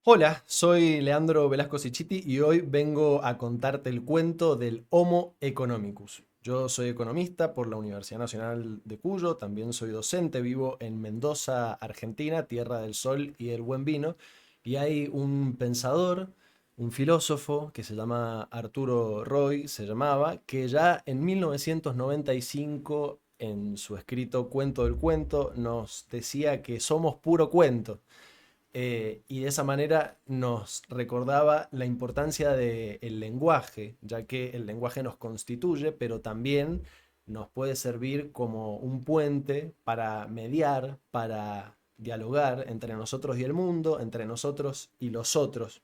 Hola, soy Leandro Velasco Sichiti y hoy vengo a contarte el cuento del Homo economicus. Yo soy economista por la Universidad Nacional de Cuyo, también soy docente, vivo en Mendoza, Argentina, tierra del sol y el buen vino, y hay un pensador, un filósofo que se llama Arturo Roy, se llamaba, que ya en 1995 en su escrito Cuento del Cuento nos decía que somos puro cuento. Y de esa manera nos recordaba la importancia del lenguaje, ya que el lenguaje nos constituye, pero también nos puede servir como un puente para mediar, para dialogar entre nosotros y el mundo, entre nosotros y los otros.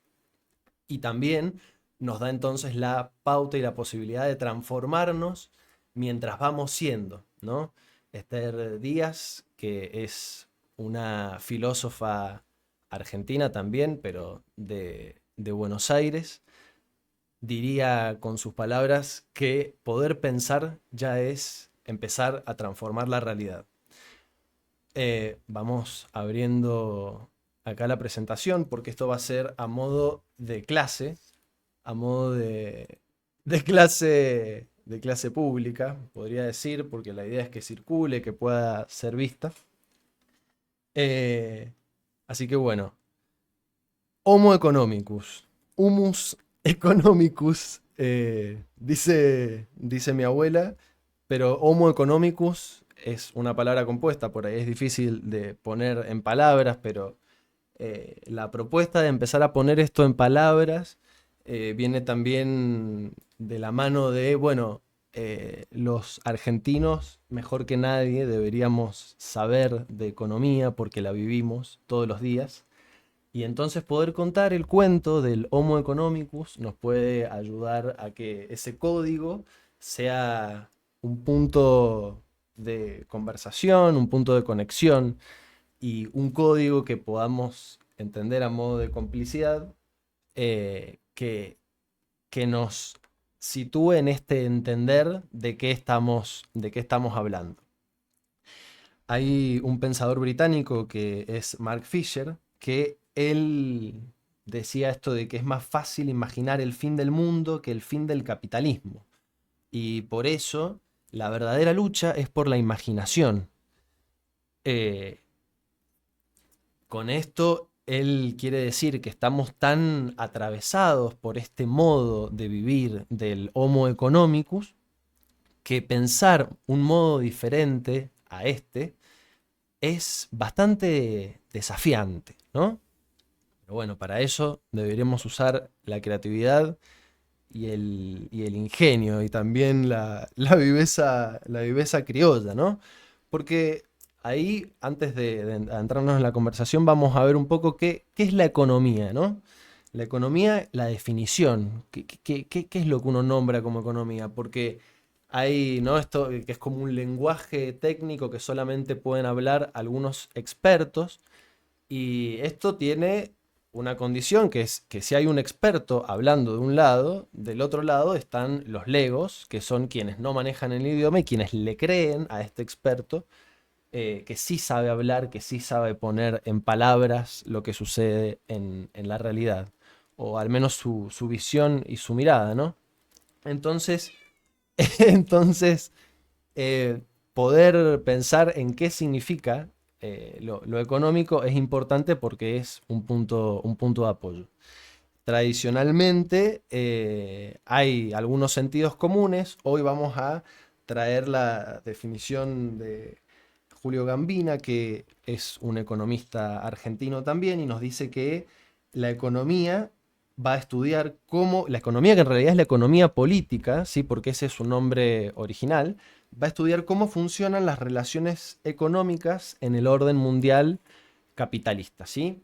Y también nos da entonces la pauta y la posibilidad de transformarnos mientras vamos siendo, ¿no? Esther Díaz, que es una filósofa argentina también, pero de Buenos Aires, diría con sus palabras que poder pensar ya es empezar a transformar la realidad. Vamos abriendo acá la presentación porque esto va a ser a modo de clase, a modo de clase pública, podría decir, porque la idea es que circule, que pueda ser vista. Eh, Así que bueno, Homo economicus, Humus economicus, dice mi abuela, pero Homo economicus es una palabra compuesta, por ahí es difícil de poner en palabras, pero la propuesta de empezar a poner esto en palabras viene también de la mano de, bueno, los argentinos, mejor que nadie, deberíamos saber de economía porque la vivimos todos los días. Y entonces poder contar el cuento del Homo economicus nos puede ayudar a que ese código sea un punto de conversación, un punto de conexión y un código que podamos entender a modo de complicidad, que nos sitúe en este entender de qué estamos hablando. Hay un pensador británico que es Mark Fisher, que él decía esto de que es más fácil imaginar el fin del mundo que el fin del capitalismo. Y por eso la verdadera lucha es por la imaginación. Eh, Con esto, él quiere decir que estamos tan atravesados por este modo de vivir del Homo economicus que pensar un modo diferente a este es bastante desafiante, ¿no? Pero bueno, para eso deberíamos usar la creatividad y el ingenio y también la viveza criolla, ¿no? Porque ahí, antes de entrarnos en la conversación, vamos a ver un poco qué es la economía, ¿no? La economía, la definición, qué es lo que uno nombra como economía? Porque hay, ¿no? Esto que es como un lenguaje técnico que solamente pueden hablar algunos expertos, y esto tiene una condición que es que si hay un experto hablando de un lado, del otro lado están los legos, que son quienes no manejan el idioma y quienes le creen a este experto, que sí sabe hablar, que sí sabe poner en palabras lo que sucede en la realidad, o al menos su visión y su mirada, ¿no? Entonces, entonces poder pensar en qué significa lo económico es importante porque es un punto de apoyo. Tradicionalmente hay algunos sentidos comunes. Hoy vamos a traer la definición de Julio Gambina, que es un economista argentino también, y nos dice que la economía va a estudiar cómo, la economía que en realidad es la economía política, ¿sí? Porque ese es su nombre original, va a estudiar cómo funcionan las relaciones económicas en el orden mundial capitalista, ¿sí?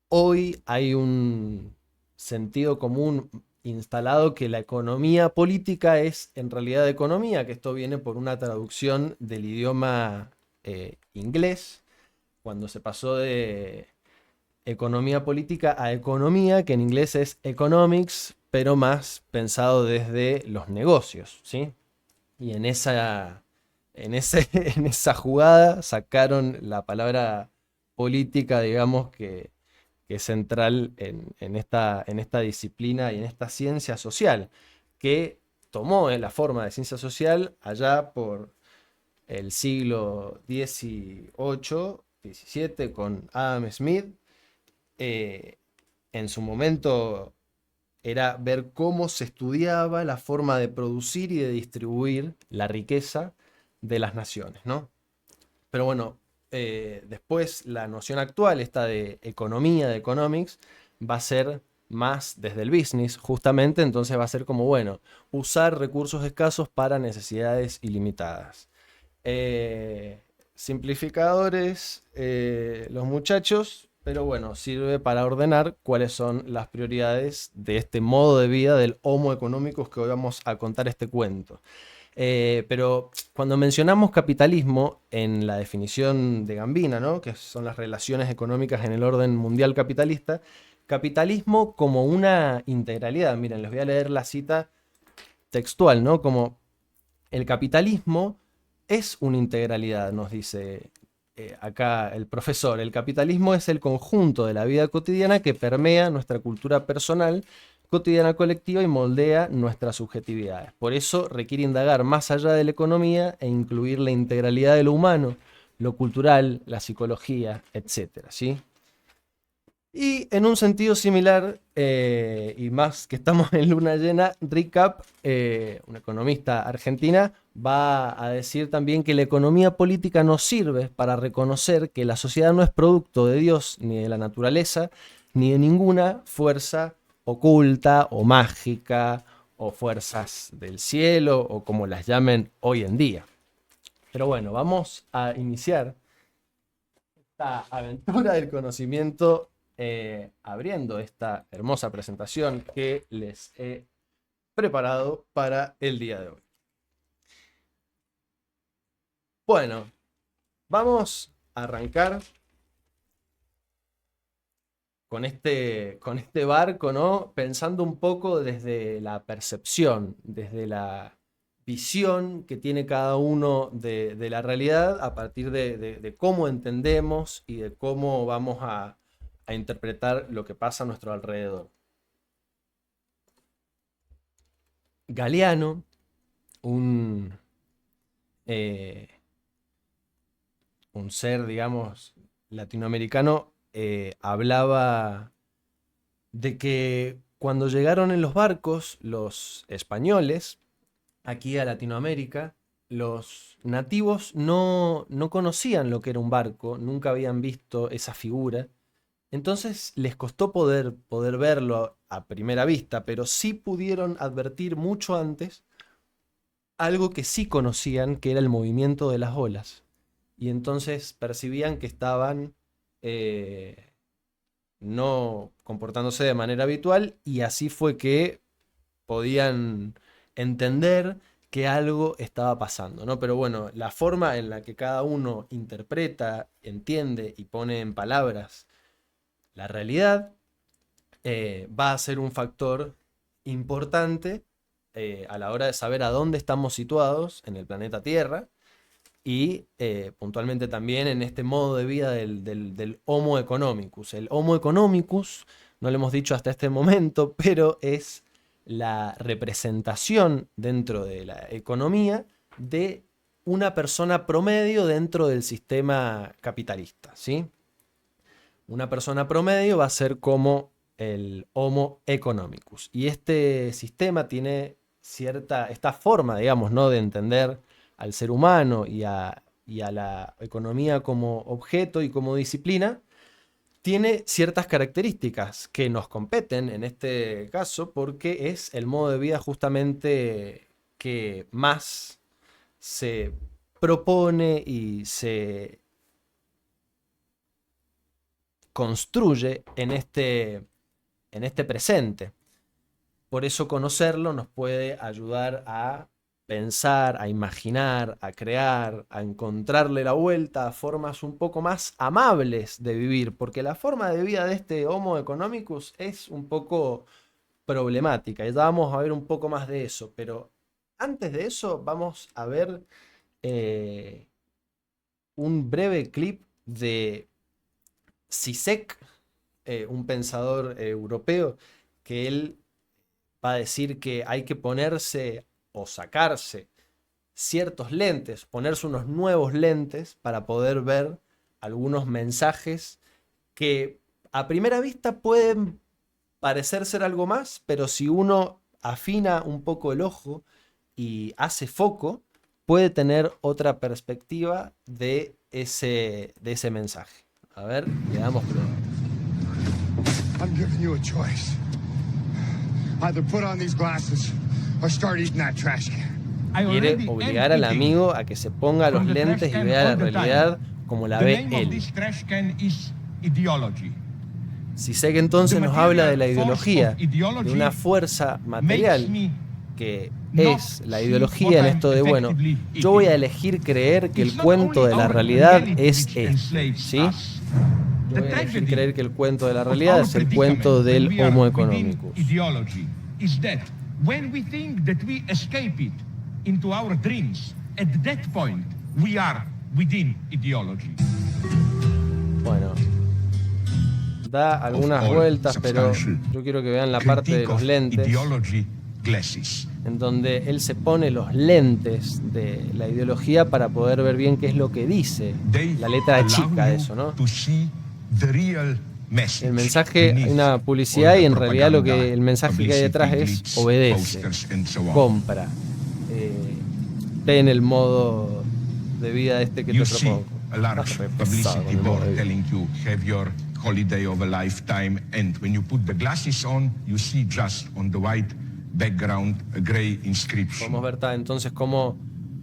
Hoy hay un sentido común instalado que la economía política es en realidad economía, que esto viene por una traducción del idioma inglés, cuando se pasó de economía política a economía, que en inglés es economics, pero más pensado desde los negocios, ¿sí? Y en esa jugada sacaron la palabra política, digamos, que que es central en esta disciplina y en esta ciencia social, que tomó la forma de ciencia social allá por el siglo XVIII, XVII, con Adam Smith. eh, en su momento era ver cómo se estudiaba la forma de producir y de distribuir la riqueza de las naciones, ¿no? Pero bueno, después la noción actual, esta de economía, de economics, va a ser más desde el business, justamente, entonces va a ser como, bueno, usar recursos escasos para necesidades ilimitadas. Simplificadores, los muchachos, pero bueno, sirve para ordenar cuáles son las prioridades de este modo de vida del Homo economicus que hoy vamos a contar este cuento. Pero cuando mencionamos capitalismo en la definición de Gambina, ¿no? Que son las relaciones económicas en el orden mundial capitalista, capitalismo como una integralidad. Miren, les voy a leer la cita textual, ¿no? Como el capitalismo es una integralidad, nos dice acá el profesor. El capitalismo es el conjunto de la vida cotidiana que permea nuestra cultura personal, cotidiana colectiva y moldea nuestras subjetividades. Por eso requiere indagar más allá de la economía e incluir la integralidad de lo humano, lo cultural, la psicología, etcétera, ¿sí? Y en un sentido similar, y más que estamos en luna llena, Rick Kapp, una economista argentina, va a decir también que la economía política nos sirve para reconocer que la sociedad no es producto de Dios, ni de la naturaleza, ni de ninguna fuerza oculta o mágica, o fuerzas del cielo, o como las llamen hoy en día. Pero bueno, vamos a iniciar esta aventura del conocimiento abriendo esta hermosa presentación que les he preparado para el día de hoy. Bueno, vamos a arrancar con este barco, ¿no? Pensando un poco desde la percepción, desde la visión que tiene cada uno de la realidad a partir de cómo entendemos y de cómo vamos a interpretar lo que pasa a nuestro alrededor. Galeano, un, eh, un ser, digamos, latinoamericano, hablaba de que cuando llegaron en los barcos los españoles aquí a Latinoamérica, los nativos no conocían lo que era un barco, nunca habían visto esa figura, entonces les costó poder verlo a primera vista, pero sí pudieron advertir mucho antes algo que sí conocían, que era el movimiento de las olas. Y entonces percibían que estaban no comportándose de manera habitual y así fue que podían entender que algo estaba pasando, ¿no? Pero bueno, la forma en la que cada uno interpreta, entiende y pone en palabras la realidad va a ser un factor importante a la hora de saber a dónde estamos situados en el planeta Tierra y puntualmente también en este modo de vida del Homo economicus. El Homo economicus, no lo hemos dicho hasta este momento, pero es la representación dentro de la economía de una persona promedio dentro del sistema capitalista, ¿sí? Una persona promedio va a ser como el Homo economicus. Y este sistema tiene esta forma, digamos, ¿no? De entender al ser humano y a la economía como objeto y como disciplina, tiene ciertas características que nos competen en este caso porque es el modo de vida justamente que más se propone y se construye en este presente. Por eso conocerlo nos puede ayudar a pensar, a imaginar, a crear, a encontrarle la vuelta a formas un poco más amables de vivir, porque la forma de vida de este Homo economicus es un poco problemática, y ya vamos a ver un poco más de eso, pero antes de eso vamos a ver eh, un breve clip de Zizek, un pensador europeo, que él va a decir que hay que ponerse o sacarse ciertos lentes, ponerse unos nuevos lentes para poder ver algunos mensajes que a primera vista pueden parecer ser algo más, pero si uno afina un poco el ojo y hace foco, puede tener otra perspectiva de ese mensaje. A ver, le damos play. I'm giving you a choice. Either put on these glasses or start eating that trash can. Quiere obligar al amigo a que se ponga los lentes y vea la realidad como la ve él. Si sé que entonces nos habla de la ideología, de una fuerza material, que es la ideología en esto de, bueno, yo voy a elegir creer que el cuento de la realidad es este, ¿sí? Yo voy a elegir creer que el cuento de la realidad es el cuento del Homo economicus. Bueno, da algunas vueltas, pero yo quiero que vean la parte de los lentes, en donde él se pone los lentes de la ideología para poder ver bien qué es lo que dice la letra chica de eso, ¿no? El mensaje, hay una publicidad y en realidad el mensaje que hay detrás es obedece, compra, ten el modo de vida este que te propongo. Holiday of a lifetime, and when you put the glasses on, you see just on the white background a gray inscription. Podemos ver entonces cómo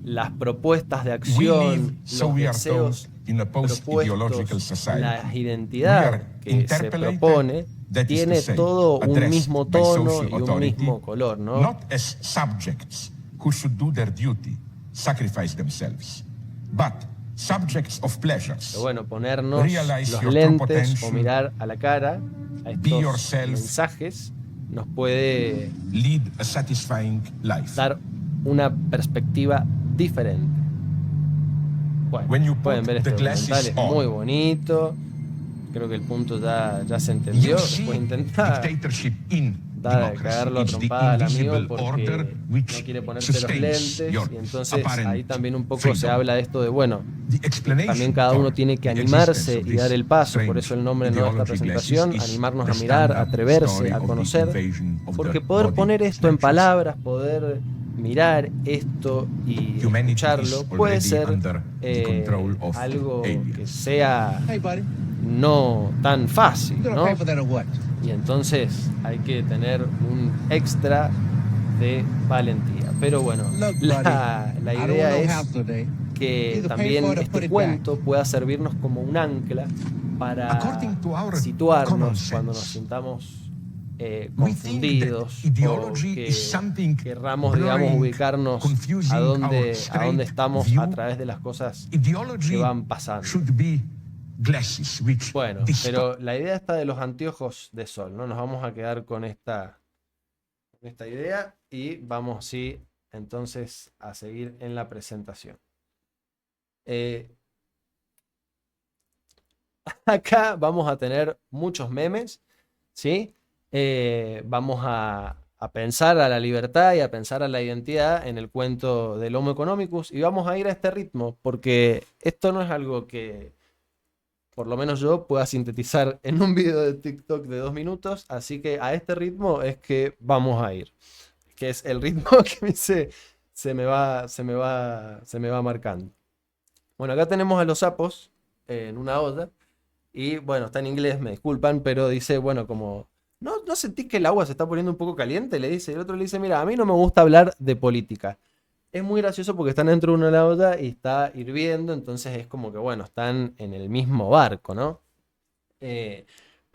las propuestas de acción, los deseos propuestos, la identidad que se propone, tiene todo un mismo tono y un mismo color, ¿no? Not as subjects who should do their duty, sacrifice themselves, but subjects of pleasures. Pero bueno, ponernos los lentes o mirar a la cara a estos mensajes nos puede lead a satisfying life. Dar una perspectiva diferente. Bueno, pueden ver este documental, es muy bonito. Creo que el punto ya se entendió. Después intentar cagarlo a trompada al amigo porque no quiere ponerse los lentes, y entonces ahí también un poco se habla de esto de, bueno, también cada uno tiene que animarse y dar el paso. Por eso el nombre de esta presentación, animarnos a mirar, a atreverse, a conocer, porque poder poner esto en palabras, poder mirar esto y escucharlo puede ser algo que sea no tan fácil, ¿no? Y entonces hay que tener un extra de valentía. Pero bueno, la idea es que también este cuento pueda servirnos como un ancla para situarnos cuando nos sintamos confundidos o que querramos, digamos, ubicarnos a dónde estamos a través de las cosas que van pasando. Bueno, pero la idea está de los anteojos de sol, ¿no? Nos vamos a quedar con esta idea y vamos, sí, entonces a seguir en la presentación. Acá vamos a tener muchos memes, ¿sí? Vamos a pensar a la libertad y a pensar a la identidad en el cuento del Homo economicus, y vamos a ir a este ritmo porque esto no es algo que por lo menos yo pueda sintetizar en un video de TikTok de 2 minutos, así que a este ritmo es que vamos a ir, que es el ritmo que se me va marcando. Bueno, acá tenemos a los sapos en una olla, y bueno, está en inglés, me disculpan, pero dice, bueno, como ¿no sentís que el agua se está poniendo un poco caliente? Le dice, y el otro le dice, mira, a mí no me gusta hablar de política. Es muy gracioso porque están dentro de una olla y está hirviendo, entonces es como que, bueno, están en el mismo barco, ¿no?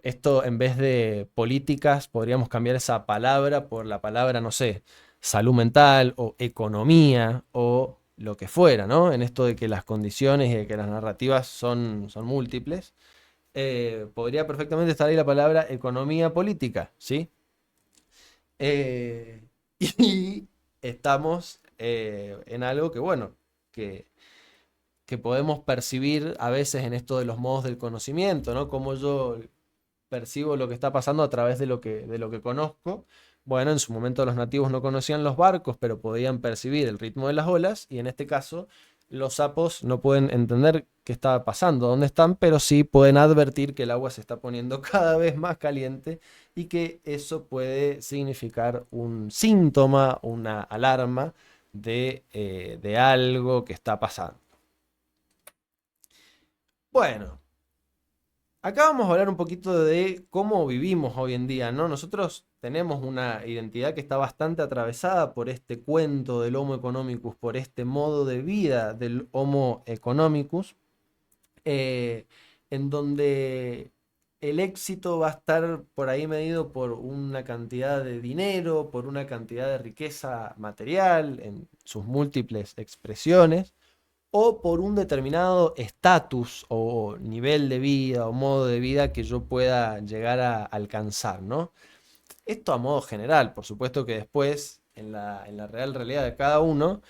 Esto, en vez de políticas, podríamos cambiar esa palabra por la palabra, no sé, salud mental o economía o lo que fuera, ¿no? En esto de que las condiciones y de que las narrativas son múltiples. Podría perfectamente estar ahí la palabra economía política, ¿sí? Y estamos en algo que, bueno, que podemos percibir a veces en esto de los modos del conocimiento, ¿no? Como yo percibo lo que está pasando a través de lo que conozco. Bueno, en su momento los nativos no conocían los barcos, pero podían percibir el ritmo de las olas, y en este caso los sapos no pueden entender qué está pasando, dónde están, pero sí pueden advertir que el agua se está poniendo cada vez más caliente y que eso puede significar un síntoma, una alarma de algo que está pasando. Bueno, acá vamos a hablar un poquito de cómo vivimos hoy en día, ¿no? Nosotros tenemos una identidad que está bastante atravesada por este cuento del Homo economicus, por este modo de vida del Homo economicus, eh, en donde el éxito va a estar por ahí medido por una cantidad de dinero, por una cantidad de riqueza material en sus múltiples expresiones, o por un determinado estatus o nivel de vida o modo de vida que yo pueda llegar a alcanzar, ¿no? Esto a modo general, por supuesto que después, en la real realidad de cada uno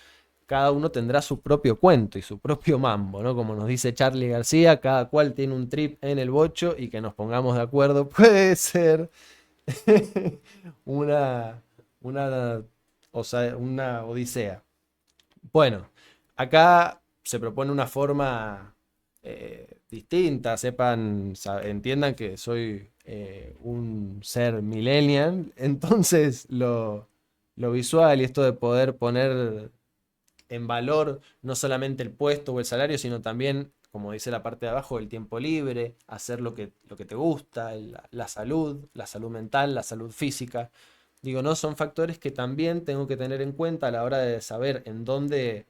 tendrá su propio cuento y su propio mambo, ¿no? Como nos dice Charly García, cada cual tiene un trip en el bocho, y que nos pongamos de acuerdo puede ser una, una, o sea, una odisea. Bueno, acá se propone una forma distinta, entiendan que soy un ser millennial, entonces lo visual y esto de poder poner en valor no solamente el puesto o el salario, sino también, como dice la parte de abajo, el tiempo libre, hacer lo que te gusta, la salud mental, la salud física. Digo, no, son factores que también tengo que tener en cuenta a la hora de saber en dónde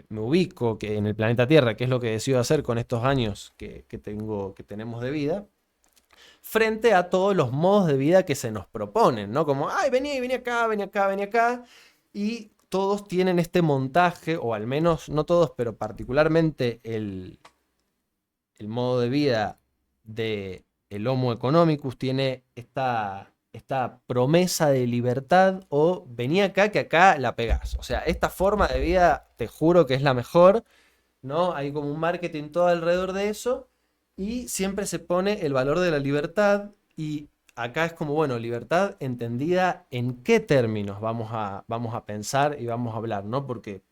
me ubico que en el planeta Tierra, qué es lo que decido hacer con estos años que tenemos de vida, frente a todos los modos de vida que se nos proponen, ¿no? Como, ay, vení acá, vení acá, vení acá, y todos tienen este montaje, o al menos no todos, pero particularmente el modo de vida del Homo economicus tiene esta promesa de libertad, o vení acá que acá la pegás. O sea, esta forma de vida te juro que es la mejor, ¿no? Hay como un marketing todo alrededor de eso, y siempre se pone el valor de la libertad, y acá es como, bueno, libertad entendida en qué términos vamos a pensar y vamos a hablar, ¿no? Porque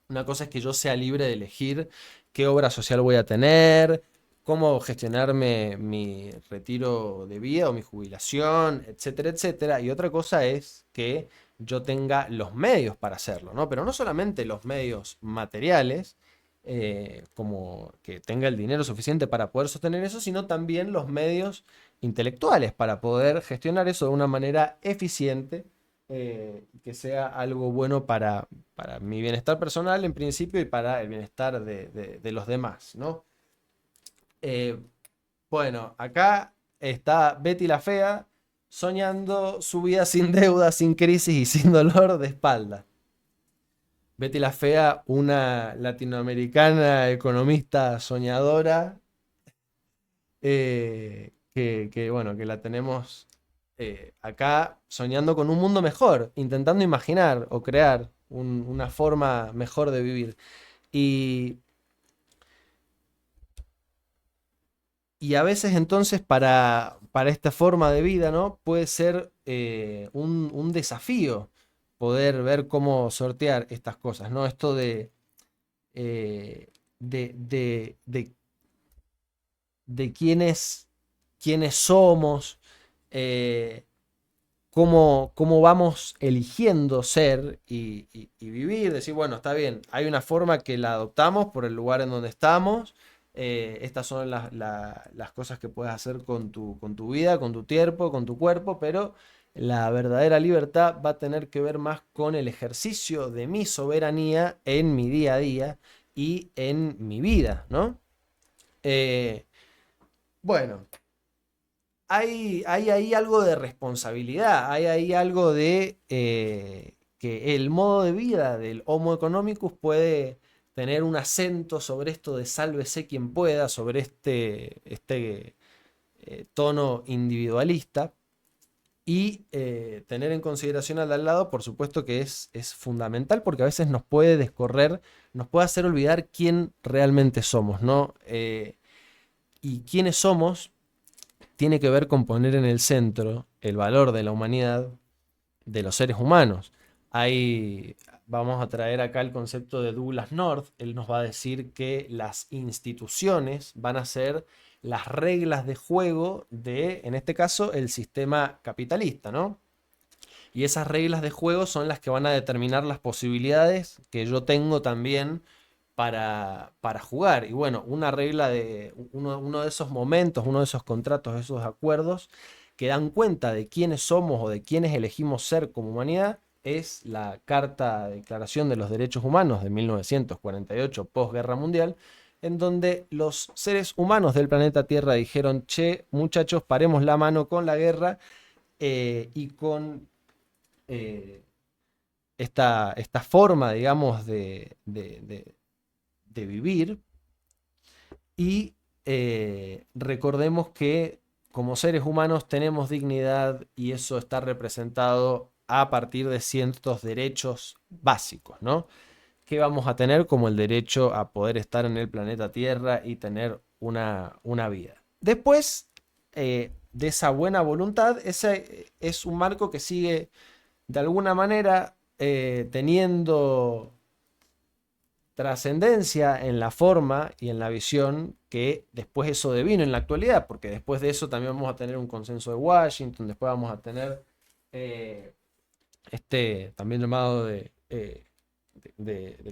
una cosa es que yo sea libre de elegir qué obra social voy a tener, cómo gestionarme mi retiro de vida o mi jubilación, etcétera, etcétera. Y otra cosa es que yo tenga los medios para hacerlo, ¿no? Pero no solamente los medios materiales, como que tenga el dinero suficiente para poder sostener eso, sino también los medios intelectuales para poder gestionar eso de una manera eficiente, que sea algo bueno para mi bienestar personal en principio y para el bienestar de los demás, ¿no? Eh, bueno, acá está Betty la Fea soñando su vida sin deuda, sin crisis y sin dolor de espalda. Betty la Fea, una latinoamericana economista soñadora, bueno, que la tenemos acá soñando con un mundo mejor, intentando imaginar o crear una forma mejor de vivir. Y, y a veces entonces para esta forma de vida, ¿no? Puede ser un desafío poder ver cómo sortear estas cosas, ¿no? Esto eh, de quiénes somos, eh, cómo vamos eligiendo ser y vivir, decir, bueno, está bien, hay una forma que la adoptamos por el lugar en donde estamos, estas son las cosas que puedes hacer con tu vida, con tu tiempo, con tu cuerpo, pero la verdadera libertad va a tener que ver más con el ejercicio de mi soberanía en mi día a día y en mi vida, ¿no? Eh, bueno, hay ahí algo de responsabilidad, hay ahí algo de que el modo de vida del Homo economicus puede tener un acento sobre esto de sálvese quien pueda, sobre este tono individualista, y tener en consideración al de al lado, por supuesto que es fundamental, porque a veces nos puede descorrer, nos puede hacer olvidar quién realmente somos, ¿no? Y quiénes somos tiene que ver con poner en el centro el valor de la humanidad, de los seres humanos. Vamos a traer acá el concepto de Douglas North. Él nos va a decir que las instituciones van a ser las reglas de juego de, en este caso, el sistema capitalista, ¿no? Y esas reglas de juego son las que van a determinar las posibilidades que yo tengo también para jugar. Y bueno, una regla de uno de esos momentos, uno de esos contratos, esos acuerdos que dan cuenta de quiénes somos o de quiénes elegimos ser como humanidad, es la Carta de Declaración de los Derechos Humanos de 1948, posguerra mundial, en donde los seres humanos del planeta Tierra dijeron: che, muchachos, paremos la mano con la guerra y con esta forma, digamos, de vivir. Y recordemos que como seres humanos tenemos dignidad, y eso está representado a partir de ciertos derechos básicos, ¿no? Que vamos a tener, como el derecho a poder estar en el planeta Tierra y tener una vida. Después de esa buena voluntad, ese es un marco que sigue de alguna manera teniendo trascendencia en la forma y en la visión que después eso devino en la actualidad, porque después de eso también vamos a tener un consenso de Washington, después vamos a tener también llamado de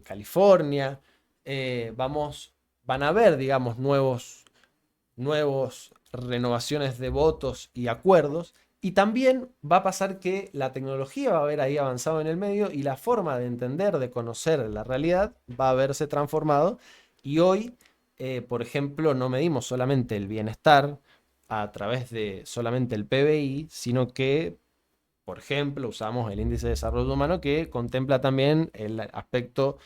California. Van a haber, digamos, nuevos renovaciones de votos y acuerdos. Y también va a pasar que la tecnología va a haber ahí avanzado en el medio, y la forma de entender, de conocer la realidad va a haberse transformado. Y hoy, por ejemplo, no medimos solamente el bienestar a través de solamente el PBI, sino que, por ejemplo, usamos el índice de desarrollo humano, que contempla también el aspecto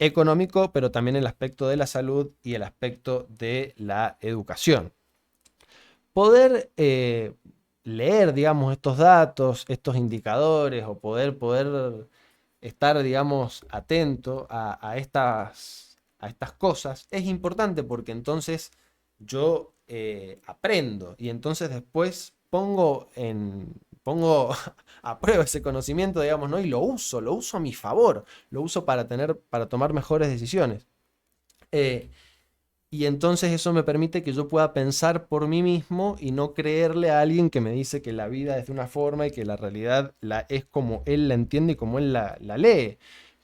económico, pero también el aspecto de la salud y el aspecto de la educación. Poder leer, digamos, estos datos, estos indicadores, o poder estar, digamos, atento a estas cosas, es importante, porque entonces yo aprendo, y entonces después pongo a prueba ese conocimiento, digamos, ¿no? Y lo uso a mi favor, lo uso para tomar mejores decisiones. Y entonces eso me permite que yo pueda pensar por mí mismo y no creerle a alguien que me dice que la vida es de una forma y que la realidad es como él la entiende y como él la lee.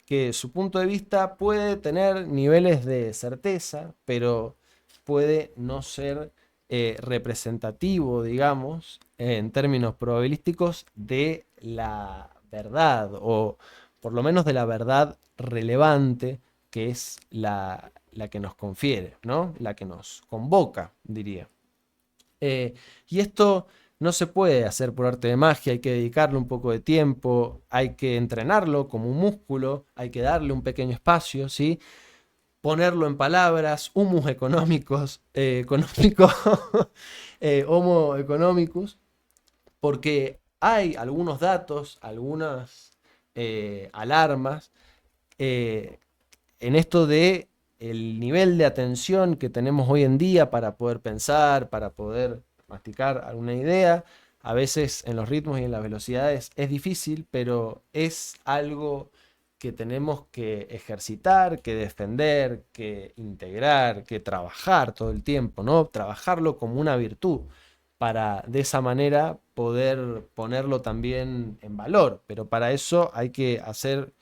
Que su punto de vista puede tener niveles de certeza, pero puede no ser representativo, digamos, en términos probabilísticos, de la verdad, o por lo menos de la verdad relevante, que es la que nos confiere, ¿no? La que nos convoca, diría. Y esto no se puede hacer por arte de magia, hay que dedicarle un poco de tiempo, hay que entrenarlo como un músculo, hay que darle un pequeño espacio, ¿sí? Ponerlo en palabras, humus económicos, homo economicus, porque hay algunos datos, algunas alarmas en esto de el nivel de atención que tenemos hoy en día para poder pensar, para poder masticar alguna idea. A veces en los ritmos y en las velocidades es difícil, pero es algo que tenemos que ejercitar, que defender, que integrar, que trabajar todo el tiempo, ¿no? Trabajarlo como una virtud, para de esa manera poder ponerlo también en valor. Pero para eso hay que hacer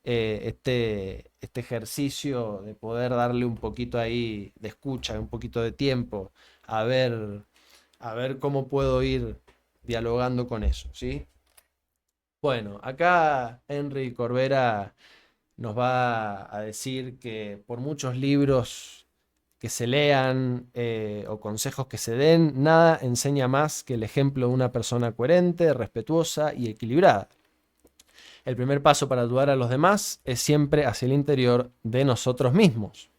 este ejercicio de poder darle un poquito ahí de escucha, un poquito de tiempo, a ver cómo puedo ir dialogando con eso, ¿sí? Bueno, acá Henry Corbera nos va a decir que por muchos libros que se lean o consejos que se den, nada enseña más que el ejemplo de una persona coherente, respetuosa y equilibrada. El primer paso para ayudar a los demás es siempre hacia el interior de nosotros mismos,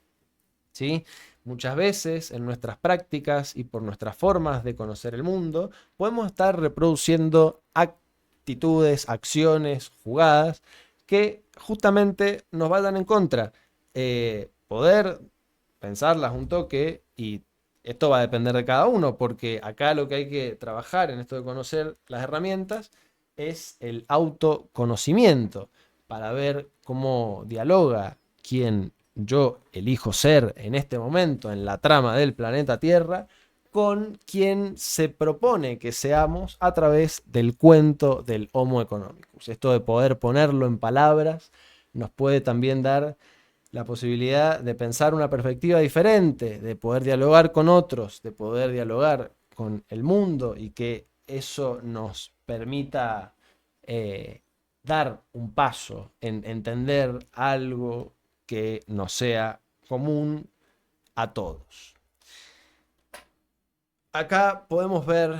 ¿sí? Muchas veces en nuestras prácticas y por nuestras formas de conocer el mundo, podemos estar reproduciendo actitudes, acciones, jugadas que justamente nos vayan en contra. Poder pensarlas un toque y Esto va a depender de cada uno, porque acá lo que hay que trabajar en esto de conocer las herramientas es el autoconocimiento para ver cómo dialoga quien yo elijo ser en este momento en la trama del planeta Tierra con quien se propone que seamos a través del cuento del Homo economicus. Esto de poder ponerlo en palabras nos puede también dar la posibilidad de pensar una perspectiva diferente, de poder dialogar con otros, de poder dialogar con el mundo y que eso nos permita dar un paso en entender algo que nos sea común a todos. Acá podemos ver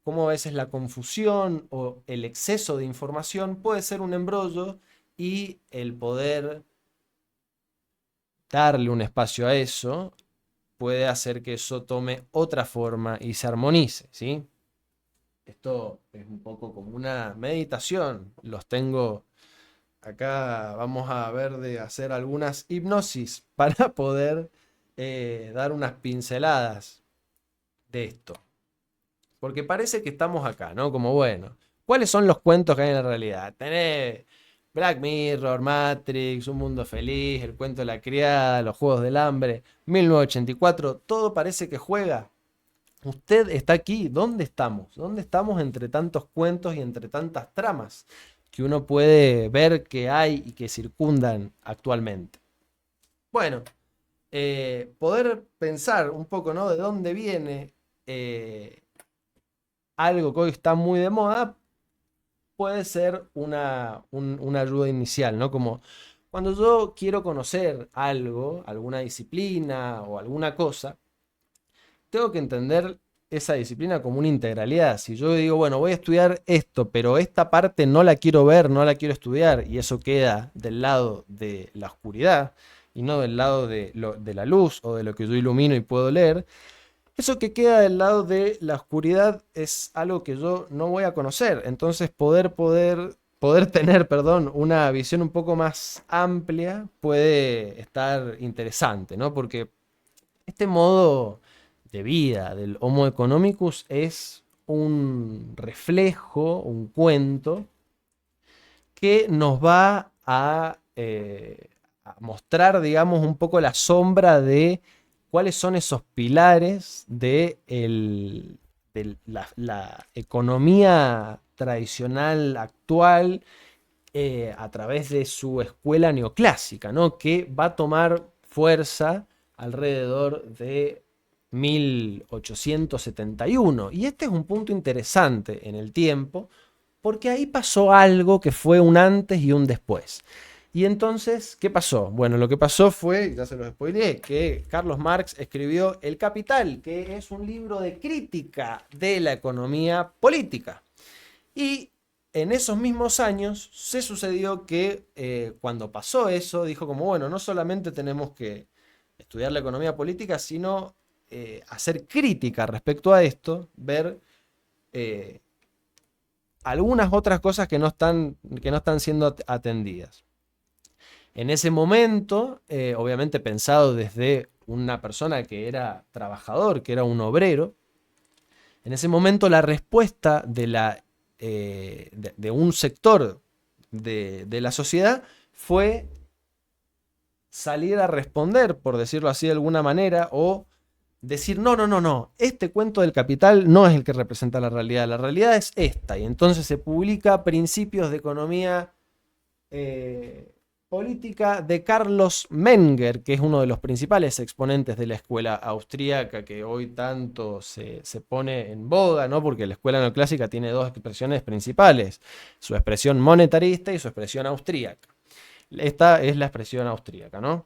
cómo a veces la confusión o el exceso de información puede ser un embrollo y el poder darle un espacio a eso puede hacer que eso tome otra forma y se armonice, ¿sí? Esto es un poco como una meditación. Los tengo acá, vamos a ver de hacer algunas hipnosis para poder dar unas pinceladas de esto. Porque parece que estamos acá, ¿no? Como bueno, ¿cuáles son los cuentos que hay en la realidad? Tenés Black Mirror, Matrix, Un Mundo Feliz, El Cuento de la Criada, Los Juegos del Hambre, 1984, todo parece que juega. Usted está aquí, ¿dónde estamos? ¿Dónde estamos entre tantos cuentos y entre tantas tramas que uno puede ver que hay y que circundan actualmente? Bueno, poder pensar un poco, ¿no? De dónde viene algo que hoy está muy de moda puede ser una ayuda inicial, ¿no? Como cuando yo quiero conocer algo, alguna disciplina o alguna cosa, tengo que entender esa disciplina como una integralidad. Si yo digo, bueno, voy a estudiar esto, pero esta parte no la quiero ver, no la quiero estudiar, y eso queda del lado de la oscuridad y no del lado de la luz o de lo que yo ilumino y puedo leer, eso que queda del lado de la oscuridad es algo que yo no voy a conocer. Entonces poder tener, perdón, una visión un poco más amplia puede estar interesante, ¿no? Porque este modo de vida del Homo economicus es un reflejo, un cuento que nos va a mostrar, digamos, un poco la sombra de cuáles son esos pilares de la economía tradicional actual a través de su escuela neoclásica, ¿no? Que va a tomar fuerza alrededor de 1871. Y este es un punto interesante en el tiempo, porque ahí pasó algo que fue un antes y un después. Y entonces, ¿qué pasó? Bueno, lo que pasó fue, ya se los spoileé, que Carlos Marx escribió El Capital, que es un libro de crítica de la economía política. Y en esos mismos años se sucedió que cuando pasó eso, dijo como, bueno, no solamente tenemos que estudiar la economía política, sino hacer crítica respecto a esto, ver algunas otras cosas que no están siendo atendidas. En ese momento, obviamente pensado desde una persona que era trabajador, que era un obrero, en ese momento la respuesta de un sector de la sociedad fue salir a responder, por decirlo así de alguna manera, o decir, no, este cuento del Capital no es el que representa la realidad es esta. Y entonces se publica Principios de Economía Política de Carlos Menger, que es uno de los principales exponentes de la escuela austríaca que hoy tanto se pone en boga, ¿no? Porque la escuela neoclásica tiene dos expresiones principales, su expresión monetarista y su expresión austríaca. Esta es la expresión austríaca, ¿no?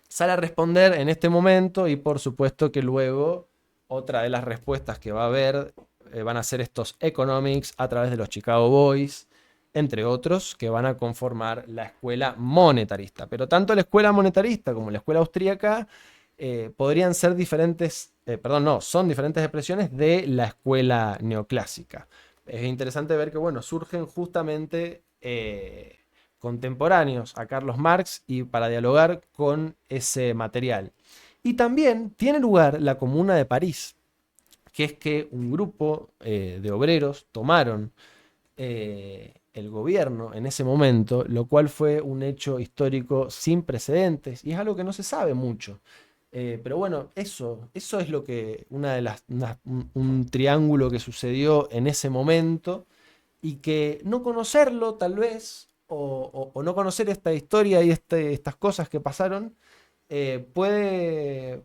Sale a responder en este momento y por supuesto que luego otra de las respuestas que va a haber van a ser estos economics a través de los Chicago Boys, entre otros, que van a conformar la escuela monetarista. Pero tanto la escuela monetarista como la escuela austríaca podrían ser diferentes, son diferentes expresiones de la escuela neoclásica. Es interesante ver que, bueno, surgen justamente contemporáneos a Carlos Marx y para dialogar con ese material. Y también tiene lugar la Comuna de París, que es que un grupo de obreros tomaron el gobierno en ese momento, lo cual fue un hecho histórico sin precedentes y es algo que no se sabe mucho. Pero bueno, eso es lo que un triángulo que sucedió en ese momento y que no conocerlo tal vez, o no conocer esta historia y estas cosas que pasaron, puede,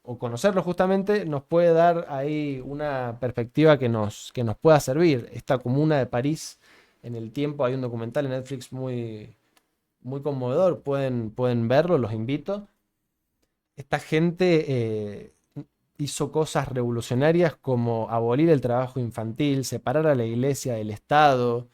o conocerlo justamente, nos puede dar ahí una perspectiva que nos pueda servir. Esta Comuna de París, en el tiempo hay un documental en Netflix muy conmovedor, pueden verlo, los invito. Esta gente hizo cosas revolucionarias como abolir el trabajo infantil, separar a la iglesia del Estado,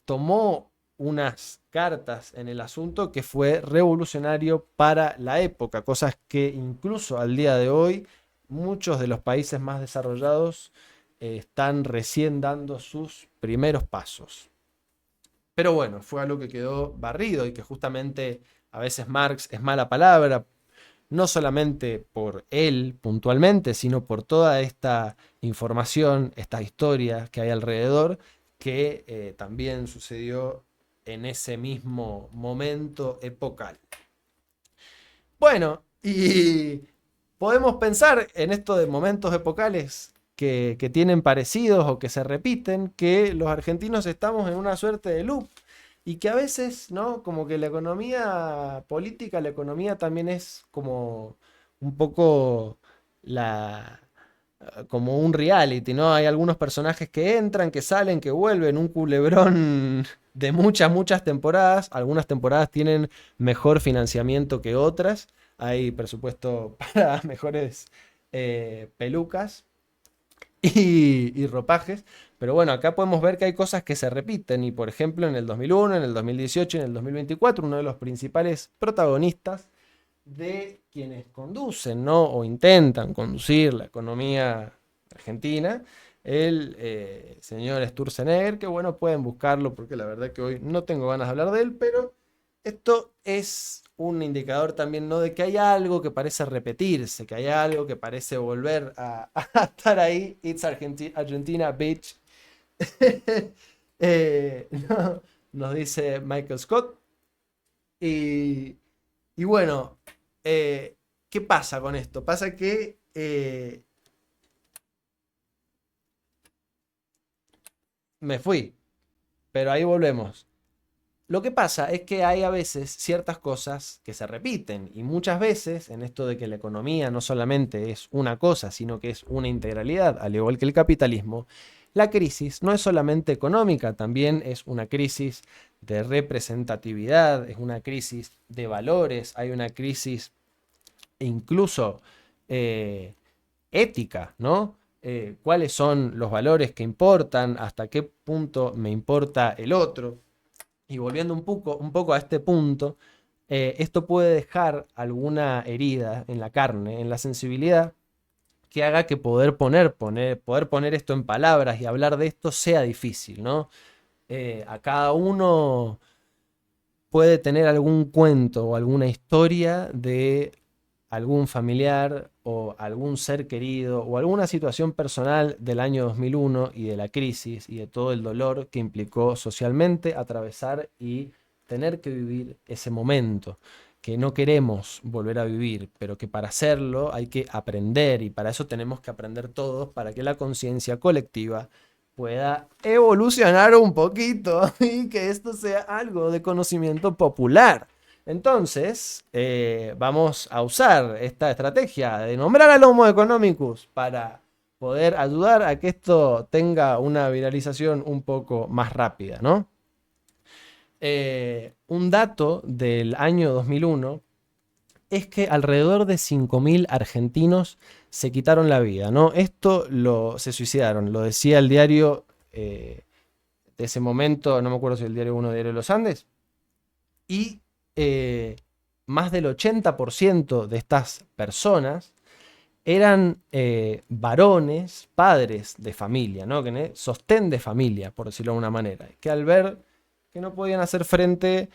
tomó unas cartas en el asunto que fue revolucionario para la época, cosas que incluso al día de hoy muchos de los países más desarrollados están recién dando sus primeros pasos. Pero bueno, fue algo que quedó barrido y que justamente a veces Marx es mala palabra, no solamente por él puntualmente, sino por toda esta información, estas historias que hay alrededor, que también sucedió en ese mismo momento epocal. Bueno, y podemos pensar en esto de momentos epocales que tienen parecidos o que se repiten, que los argentinos estamos en una suerte de loop y que a veces, ¿no? Como que la economía política, la economía también es como un poco la, como un reality, ¿no? Hay algunos personajes que entran, que salen, que vuelven, un culebrón de muchas temporadas. Algunas temporadas tienen mejor financiamiento que otras. Hay presupuesto para mejores pelucas y ropajes. Pero bueno, acá podemos ver que hay cosas que se repiten. Y por ejemplo, en el 2001, en el 2018 y en el 2024, uno de los principales protagonistas de quienes conducen, ¿no? O intentan conducir la economía argentina, el señor Sturzenegger, que bueno, pueden buscarlo porque la verdad que hoy no tengo ganas de hablar de él, pero esto es un indicador también, ¿no? De que hay algo que parece repetirse, que hay algo que parece volver a estar ahí. It's Argentina, bitch. No, nos dice Michael Scott. Y, y bueno, ¿qué pasa con esto? Pasa que me fui, pero ahí volvemos. Lo que pasa es que hay a veces ciertas cosas que se repiten y muchas veces en esto de que la economía no solamente es una cosa, sino que es una integralidad, al igual que el capitalismo, la crisis no es solamente económica, también es una crisis de representatividad, es una crisis de valores, hay una crisis incluso eh, ética, ¿no? ¿Cuáles son los valores que importan? ¿Hasta qué punto me importa el otro? Y volviendo un poco a este punto, esto puede dejar alguna herida en la carne, en la sensibilidad, que haga que poder poner esto en palabras y hablar de esto sea difícil, ¿no? A cada uno puede tener algún cuento o alguna historia de algún familiar o algún ser querido o alguna situación personal del año 2001 y de la crisis y de todo el dolor que implicó socialmente atravesar y tener que vivir ese momento que no queremos volver a vivir, pero que para hacerlo hay que aprender y para eso tenemos que aprender todos para que la conciencia colectiva pueda evolucionar un poquito y que esto sea algo de conocimiento popular. Entonces, vamos a usar esta estrategia de nombrar al Homo economicus para poder ayudar a que esto tenga una viralización un poco más rápida, ¿no? Un dato del año 2001 es que alrededor de 5.000 argentinos se quitaron la vida, ¿no? Se suicidaron, lo decía el diario de ese momento, no me acuerdo si el diario 1 o diario de los Andes, y más del 80% de estas personas eran varones, padres de familia, ¿no? Sostén de familia, por decirlo de una manera, que al ver que no podían hacer frente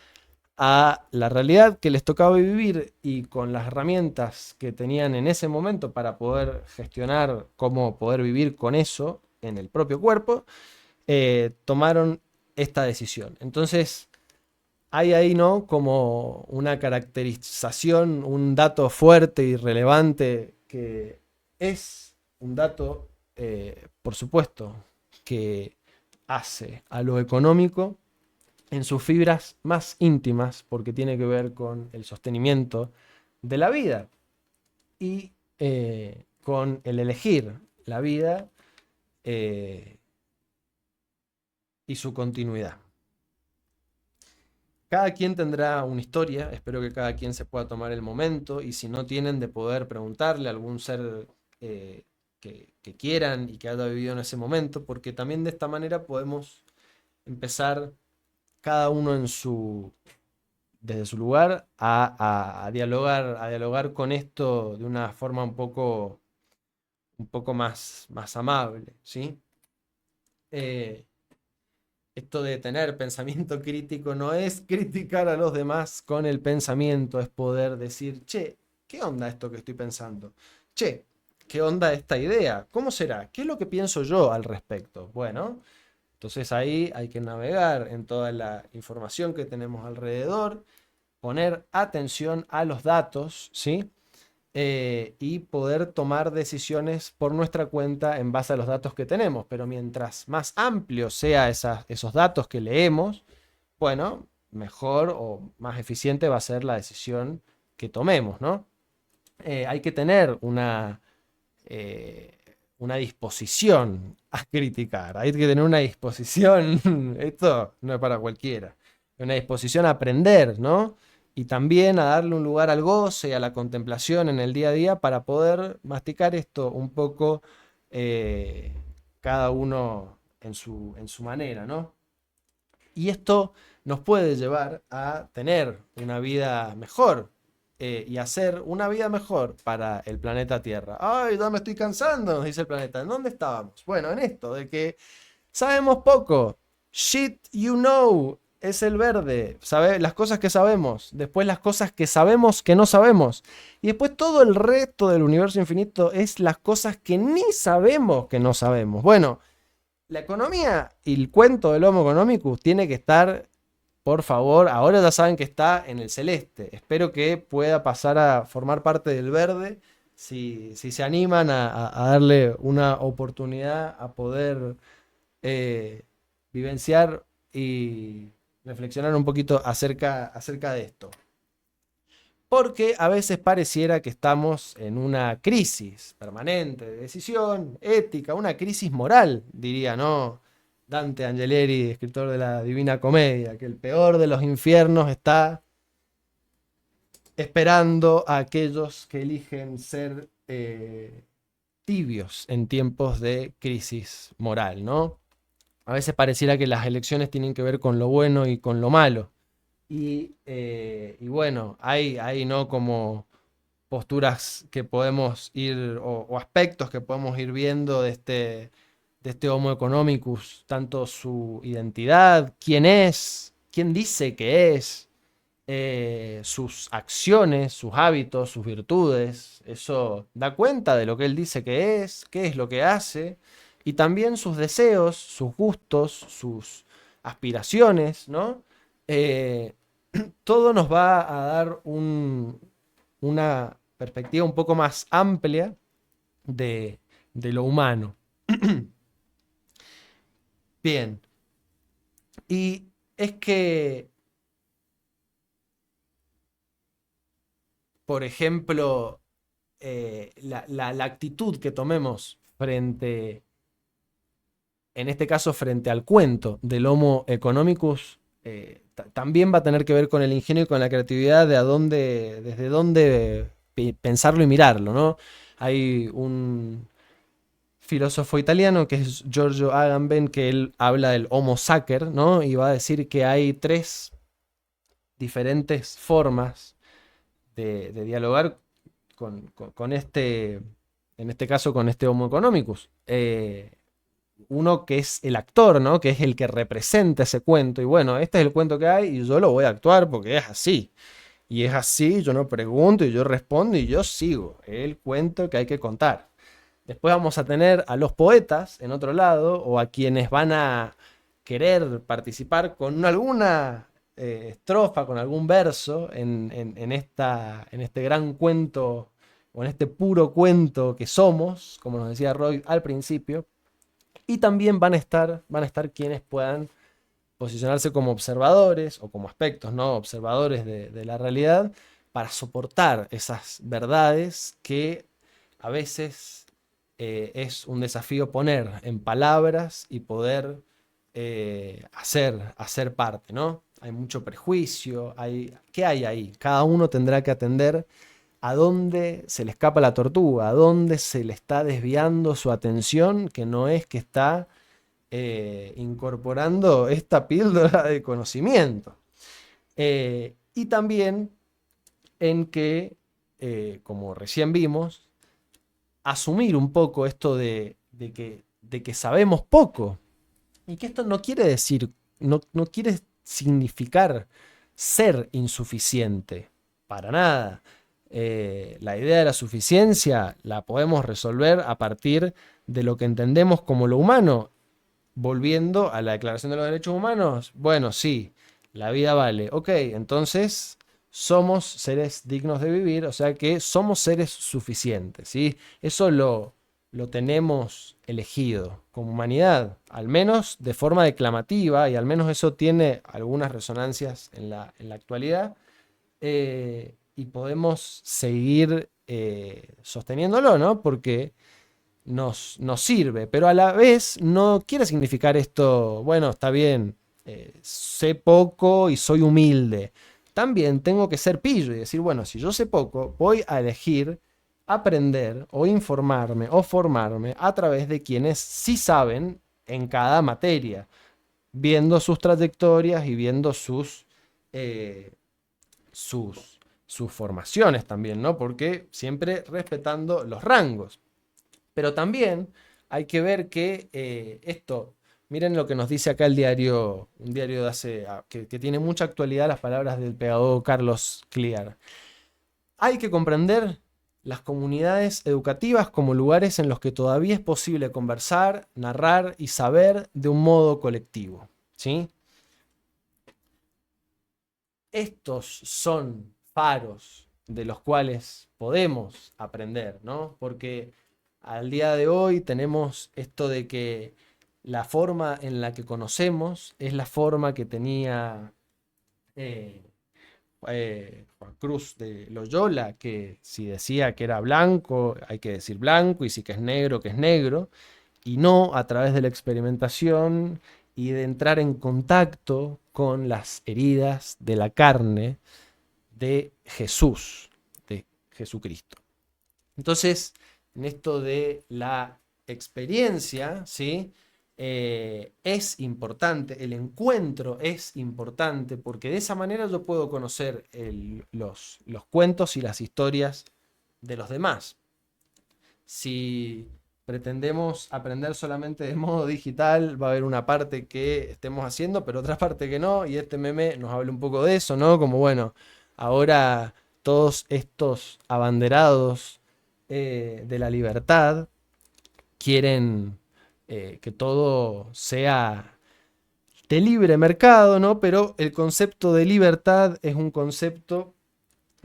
a la realidad que les tocaba vivir y con las herramientas que tenían en ese momento para poder gestionar cómo poder vivir con eso en el propio cuerpo, tomaron esta decisión. Entonces, hay ahí, ¿no? Como una caracterización, un dato fuerte y relevante que es un dato, por supuesto, que hace a lo económico en sus fibras más íntimas, porque tiene que ver con el sostenimiento de la vida y con el elegir la vida y su continuidad. Cada quien tendrá una historia, espero que cada quien se pueda tomar el momento y si no tienen de poder preguntarle a algún ser que quieran y que haya vivido en ese momento, porque también de esta manera podemos empezar cada uno desde su lugar a dialogar con esto de una forma un poco más amable, ¿sí? Esto de tener pensamiento crítico no es criticar a los demás con el pensamiento, es poder decir, che, ¿qué onda esto que estoy pensando? Che, ¿qué onda esta idea? ¿Cómo será? ¿Qué es lo que pienso yo al respecto? Bueno, entonces ahí hay que navegar en toda la información que tenemos alrededor, poner atención a los datos, ¿sí? Y poder tomar decisiones por nuestra cuenta en base a los datos que tenemos. Pero mientras más amplios sean esos datos que leemos, bueno, mejor o más eficiente va a ser la decisión que tomemos, ¿no? Hay que tener una disposición a criticar, hay que tener una disposición, esto no es para cualquiera, una disposición a aprender, ¿no? Y también a darle un lugar al goce y a la contemplación en el día a día para poder masticar esto un poco eh, cada uno en su manera, ¿no? Y esto nos puede llevar a tener una vida mejor y hacer una vida mejor para el planeta Tierra. Ay, ya me estoy cansando, nos dice el planeta. ¿En dónde estábamos? Bueno, en esto, de que sabemos poco. Shit you know es el verde. Las cosas que sabemos. Después las cosas que sabemos que no sabemos. Y después todo el resto del universo infinito es las cosas que ni sabemos que no sabemos. Bueno, la economía y el cuento del Homo economicus tiene que estar, por favor, ahora ya saben que está en el celeste. Espero que pueda pasar a formar parte del verde si se animan a darle una oportunidad a poder vivenciar y reflexionar un poquito acerca de esto. Porque a veces pareciera que estamos en una crisis permanente de decisión, ética, una crisis moral, diría, ¿no? Dante Alighieri, escritor de la Divina Comedia, que el peor de los infiernos está esperando a aquellos que eligen ser tibios en tiempos de crisis moral, ¿no? A veces pareciera que las elecciones tienen que ver con lo bueno y con lo malo. Y bueno, hay no como posturas que podemos ir, o aspectos que podemos ir viendo de este Homo economicus, tanto su identidad, quién es, quién dice que es, sus acciones, sus hábitos, sus virtudes, eso da cuenta de lo que él dice que es, qué es lo que hace, y también sus deseos, sus gustos, sus aspiraciones, ¿no? Eh, todo nos va a dar una perspectiva un poco más amplia de lo humano. Bien, y es que, por ejemplo, la actitud que tomemos en este caso, frente al cuento del Homo economicus, también va a tener que ver con el ingenio y con la creatividad desde dónde pensarlo y mirarlo, ¿no? Hay un filósofo italiano que es Giorgio Agamben, que él habla del Homo sacer, ¿no? Y va a decir que hay tres diferentes formas de dialogar con este, en este caso, con este Homo economicus. uno que es el actor, ¿no? Que es el que representa ese cuento. Y bueno, este es el cuento que hay y yo lo voy a actuar porque es así. Y es así, yo no pregunto y yo respondo y yo sigo el cuento que hay que contar. Después vamos a tener a los poetas en otro lado o a quienes van a querer participar con alguna estrofa, con algún verso en este gran cuento o en este puro cuento que somos, como nos decía Roy al principio. Y también van a estar quienes puedan posicionarse como observadores o como aspectos, ¿no? Observadores de la realidad para soportar esas verdades que a veces es un desafío poner en palabras y poder hacer parte, ¿no? Hay mucho prejuicio, ¿qué hay ahí? Cada uno tendrá que atender a dónde se le escapa la tortuga, a dónde se le está desviando su atención, que no es que está incorporando esta píldora de conocimiento. Y también en que, como recién vimos, asumir un poco esto de que sabemos poco. Y que esto no quiere decir, no quiere significar ser insuficiente, para nada. La idea de la suficiencia la podemos resolver a partir de lo que entendemos como lo humano. Volviendo a la Declaración de los Derechos Humanos, bueno, sí, la vida vale. Ok, entonces somos seres dignos de vivir, o sea que somos seres suficientes, ¿sí? Eso lo tenemos elegido como humanidad, al menos de forma declamativa, y al menos eso tiene algunas resonancias en la actualidad, y podemos seguir sosteniéndolo, ¿no? Porque nos sirve, pero a la vez no quiere significar esto, bueno, está bien, sé poco y soy humilde. También tengo que ser pillo y decir, bueno, si yo sé poco, voy a elegir aprender o informarme o formarme a través de quienes sí saben en cada materia, viendo sus trayectorias y viendo eh, sus formaciones también, ¿no? Porque siempre respetando los rangos. Pero también hay que ver que miren lo que nos dice acá el diario, un diario de que tiene mucha actualidad, las palabras del pedagogo Carlos Clear. Hay que comprender las comunidades educativas como lugares en los que todavía es posible conversar, narrar y saber de un modo colectivo, ¿sí? Estos son faros de los cuales podemos aprender, ¿no? Porque al día de hoy tenemos esto de que la forma en la que conocemos es la forma que tenía Juan Cruz de Loyola, que si decía que era blanco, hay que decir blanco, y si que es negro, y no a través de la experimentación y de entrar en contacto con las heridas de la carne de Jesús, de Jesucristo. Entonces, en esto de la experiencia, ¿sí? Es importante, el encuentro es importante, porque de esa manera yo puedo conocer los cuentos y las historias de los demás. Si pretendemos aprender solamente de modo digital, va a haber una parte que estemos haciendo, pero otra parte que no, y este meme nos habla un poco de eso, ¿no? Como bueno, ahora todos estos abanderados de la libertad quieren que todo sea de libre mercado, ¿no? Pero el concepto de libertad es un concepto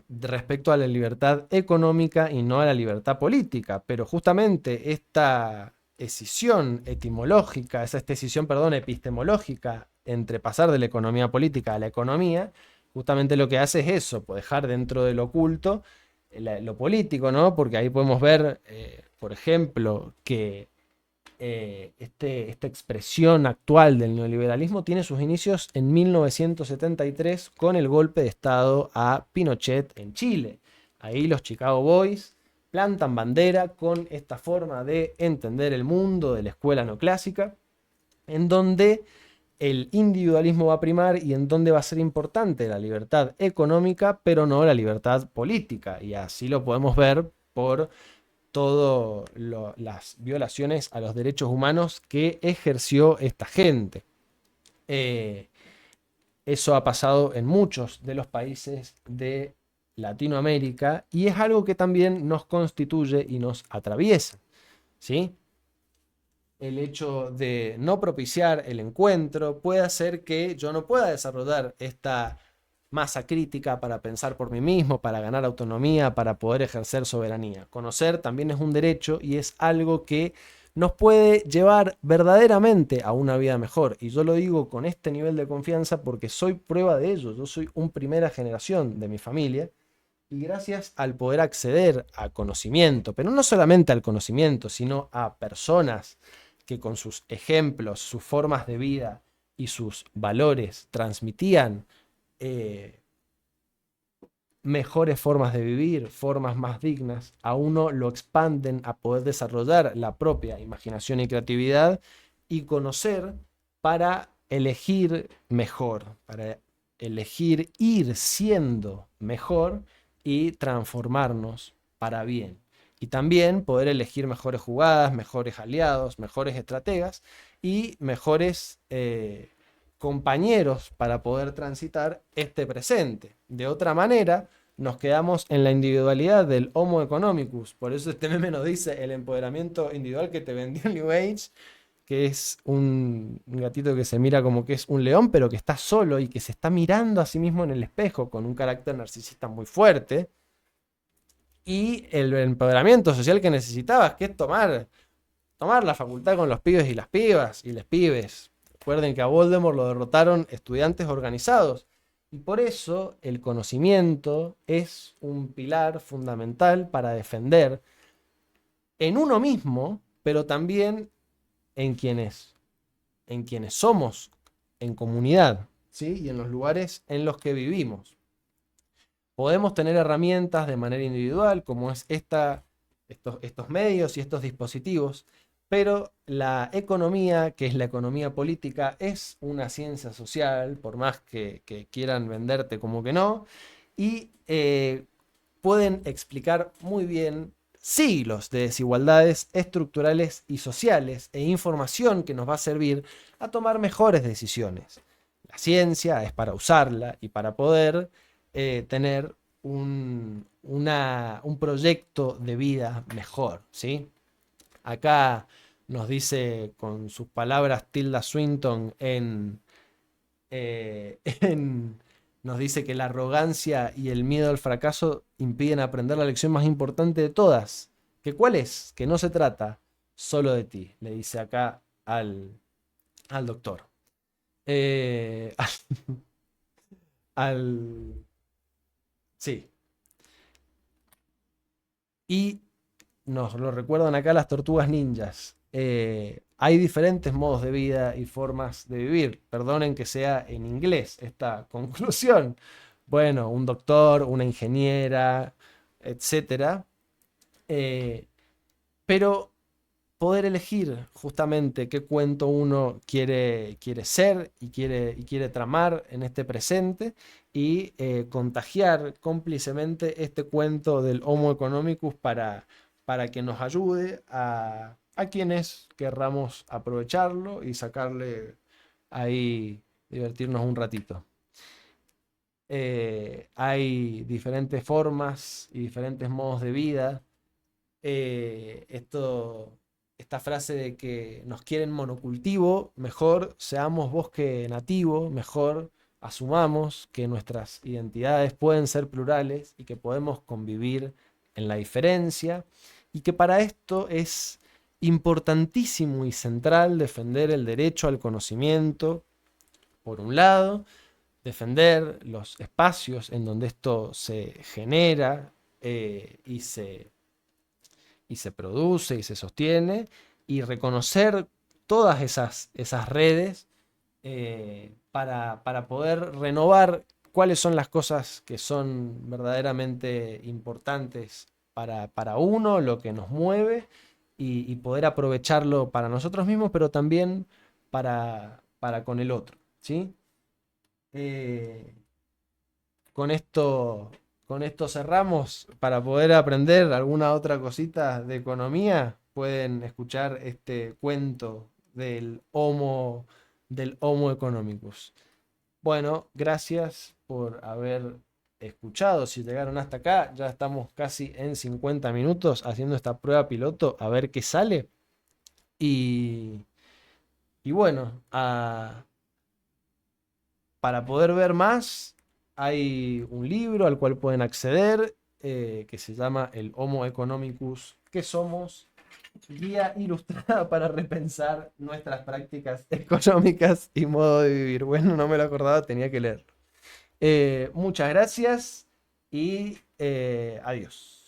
respecto a la libertad económica y no a la libertad política. Pero justamente esta escisión etimológica, esa escisión, perdón, epistemológica entre pasar de la economía política a la economía, justamente lo que hace es eso, pues dejar dentro del oculto lo político, ¿no? Porque ahí podemos ver, por ejemplo, que esta expresión actual del neoliberalismo tiene sus inicios en 1973 con el golpe de Estado a Pinochet en Chile. Ahí los Chicago Boys plantan bandera con esta forma de entender el mundo de la escuela neoclásica, en donde el individualismo va a primar y en donde va a ser importante la libertad económica, pero no la libertad política. Y así lo podemos ver por todas las violaciones a los derechos humanos que ejerció esta gente. Eso ha pasado en muchos de los países de Latinoamérica y es algo que también nos constituye y nos atraviesa, ¿sí? El hecho de no propiciar el encuentro puede hacer que yo no pueda desarrollar esta masa crítica para pensar por mí mismo, para ganar autonomía, para poder ejercer soberanía. Conocer también es un derecho y es algo que nos puede llevar verdaderamente a una vida mejor. Y yo lo digo con este nivel de confianza porque soy prueba de ello. Yo soy una primera generación de mi familia y gracias al poder acceder a conocimiento, pero no solamente al conocimiento, sino a personas que con sus ejemplos, sus formas de vida y sus valores transmitían mejores formas de vivir, formas más dignas, a uno lo expanden a poder desarrollar la propia imaginación y creatividad y conocer para elegir mejor, para elegir ir siendo mejor y transformarnos para bien. Y también poder elegir mejores jugadas, mejores aliados, mejores estrategas y mejores compañeros para poder transitar este presente. De otra manera, nos quedamos en la individualidad del Homo economicus. Por eso este meme nos dice el empoderamiento individual que te vendió el New Age, que es un gatito que se mira como que es un león, pero que está solo y que se está mirando a sí mismo en el espejo con un carácter narcisista muy fuerte. Y el empoderamiento social que necesitabas, que es tomar la facultad con los pibes y las pibas y les pibes. Recuerden que a Voldemort lo derrotaron estudiantes organizados. Y por eso el conocimiento es un pilar fundamental para defender en uno mismo, pero también en quienes somos, en comunidad, ¿sí? Y en los lugares en los que vivimos. Podemos tener herramientas de manera individual, como es estos medios y estos dispositivos, pero la economía, que es la economía política, es una ciencia social, por más que quieran venderte como que no, y pueden explicar muy bien siglos de desigualdades estructurales y sociales e información que nos va a servir a tomar mejores decisiones. La ciencia es para usarla y para poder tener un proyecto de vida mejor, ¿sí? Acá nos dice con sus palabras Tilda Swinton nos dice que la arrogancia y el miedo al fracaso impiden aprender la lección más importante de todas. ¿Que cuál es? Que no se trata solo de ti, le dice acá al doctor. Eh, al, sí. Y nos lo recuerdan acá las tortugas ninjas. Hay diferentes modos de vida y formas de vivir. Perdonen que sea en inglés esta conclusión. Bueno, un doctor, una ingeniera, etcétera. Pero poder elegir justamente qué cuento uno quiere ser y quiere tramar en este presente y contagiar cómplicemente este cuento del Homo economicus para que nos ayude a quienes querramos aprovecharlo y sacarle ahí, divertirnos un ratito. Hay diferentes formas y diferentes modos de vida. Esta frase de que nos quieren monocultivo, mejor seamos bosque nativo, mejor asumamos que nuestras identidades pueden ser plurales y que podemos convivir en la diferencia y que para esto es importantísimo y central defender el derecho al conocimiento, por un lado, defender los espacios en donde esto se genera y se produce y se sostiene, y reconocer todas esas redes para poder renovar cuáles son las cosas que son verdaderamente importantes para uno, lo que nos mueve, y poder aprovecharlo para nosotros mismos, pero también para con el otro, ¿sí? Con esto con esto cerramos. Para poder aprender alguna otra cosita de economía, pueden escuchar este cuento del Homo economicus. Bueno, gracias por haber escuchado. Si llegaron hasta acá, ya estamos casi en 50 minutos haciendo esta prueba piloto, a ver qué sale. Y, y bueno, para poder ver más, hay un libro al cual pueden acceder que se llama El Homo Economicus. ¿Qué somos? Guía ilustrada para repensar nuestras prácticas económicas y modo de vivir. Bueno, no me lo acordaba, tenía que leerlo. Muchas gracias y adiós.